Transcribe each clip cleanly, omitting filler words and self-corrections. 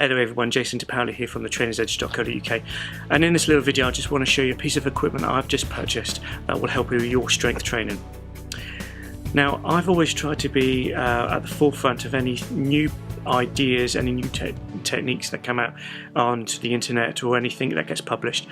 Hello everyone, Jason DePaoli here from the trainersedge.co.uk, and in this little video I just want to show you a piece of equipment that I've just purchased that will help you with your strength training. Now, I've always tried to be at the forefront of any new ideas, any new techniques that come out onto the internet or anything that gets published.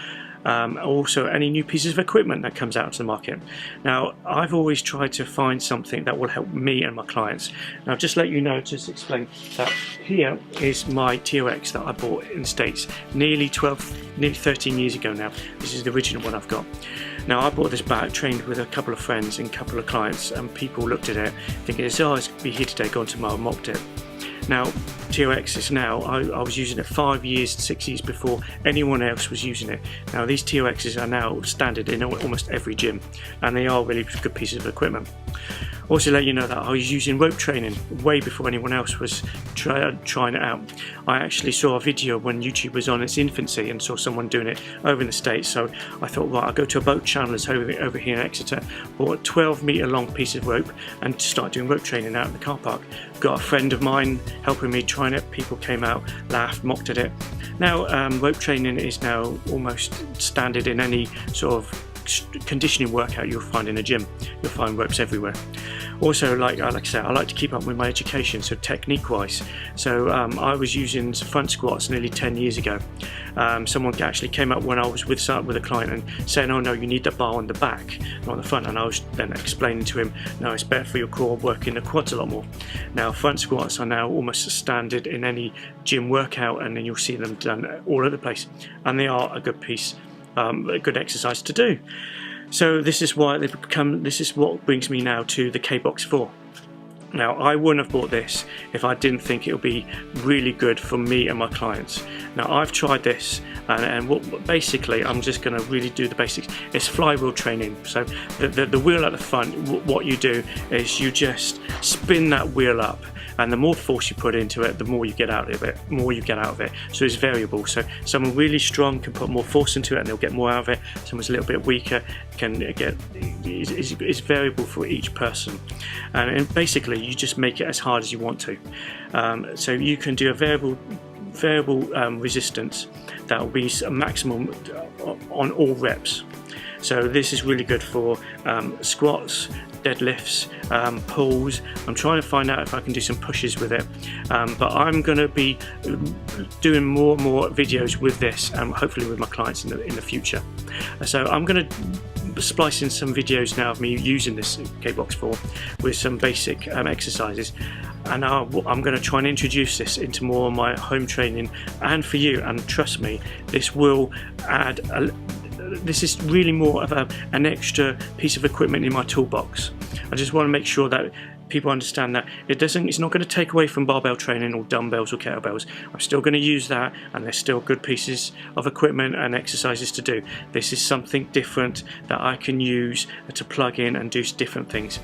Also any new pieces of equipment that comes out to the market. Now, I've always tried to find something that will help me and my clients. Now, just let you know, just explain that here is my TOX that I bought in the States nearly 13 years ago now. This is the original one I've got. Now, I bought this back, trained with a couple of friends and a couple of clients, and people looked at it thinking, oh, it's be here today, gone tomorrow, mocked it. Now, TOX is now, I was using it 5 years, 6 years before anyone else was using it. Now, these TOXs are now standard in almost every gym, and they are really good pieces of equipment. Also, let you know that I was using rope training way before anyone else was trying it out. I actually saw a video when YouTube was on its infancy and saw someone doing it over in the States, so I thought, right, I'll go to a boat chandler's over here in Exeter, bought a 12-metre long piece of rope and start doing rope training out in the car park. Got a friend of mine helping me trying it. People came out, laughed, mocked at it. Now, rope training is now almost standard in any sort of conditioning workout you'll find in a gym. You'll find ropes everywhere. Also, like I said, I like to keep up with my education, so technique wise. So I was using front squats nearly 10 years ago. Someone actually came up when I was with a client and saying, oh no, you need the bar on the back, not on the front, and I was then explaining to him, no, it's better for your core, working the quads a lot more. Now, front squats are now almost standard in any gym workout, and then you'll see them done all over the place, and they are a good piece, a good exercise to do. So this is why they've become. This is what brings me now to the Kbox4. Now, I wouldn't have bought this if I didn't think it would be really good for me and my clients. Now, I've tried this, and basically I'm just going to really do the basics. It's flywheel training. So the wheel at the front, what you do is you just spin that wheel up, and the more force you put into it, the more you get out of it. So it's variable. So someone really strong can put more force into it and they'll get more out of it. Someone's a little bit weaker can get. It's variable for each person, and basically you just make it as hard as you want to. So you can do a variable resistance that will be a maximum on all reps. So this is really good for squats, deadlifts, pulls. I'm trying to find out if I can do some pushes with it, but I'm going to be doing more and more videos with this, and hopefully with my clients in the future. So I'm going to splice in some videos now of me using this Kbox4 with some basic exercises, and I'm going to try and introduce this into more of my home training and for you, and trust me, this will add this is really more of an extra piece of equipment in my toolbox. I just want to make sure that people understand that it's not going to take away from barbell training or dumbbells or kettlebells. I'm still going to use that, and they're still good pieces of equipment and exercises to do. This is something different that I can use to plug in and do different things.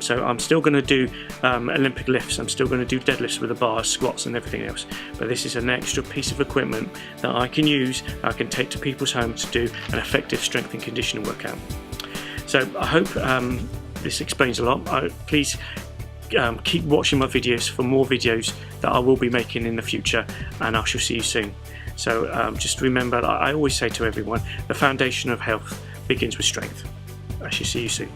So I'm still going to do Olympic lifts, I'm still going to do deadlifts with the bars, squats and everything else, but this is an extra piece of equipment that I can use, I can take to people's homes to do an effective strength and conditioning workout. So I hope this explains a lot. Please keep watching my videos for more videos that I will be making in the future, and I shall see you soon. So just remember, I always say to everyone, the foundation of health begins with strength. I shall see you soon.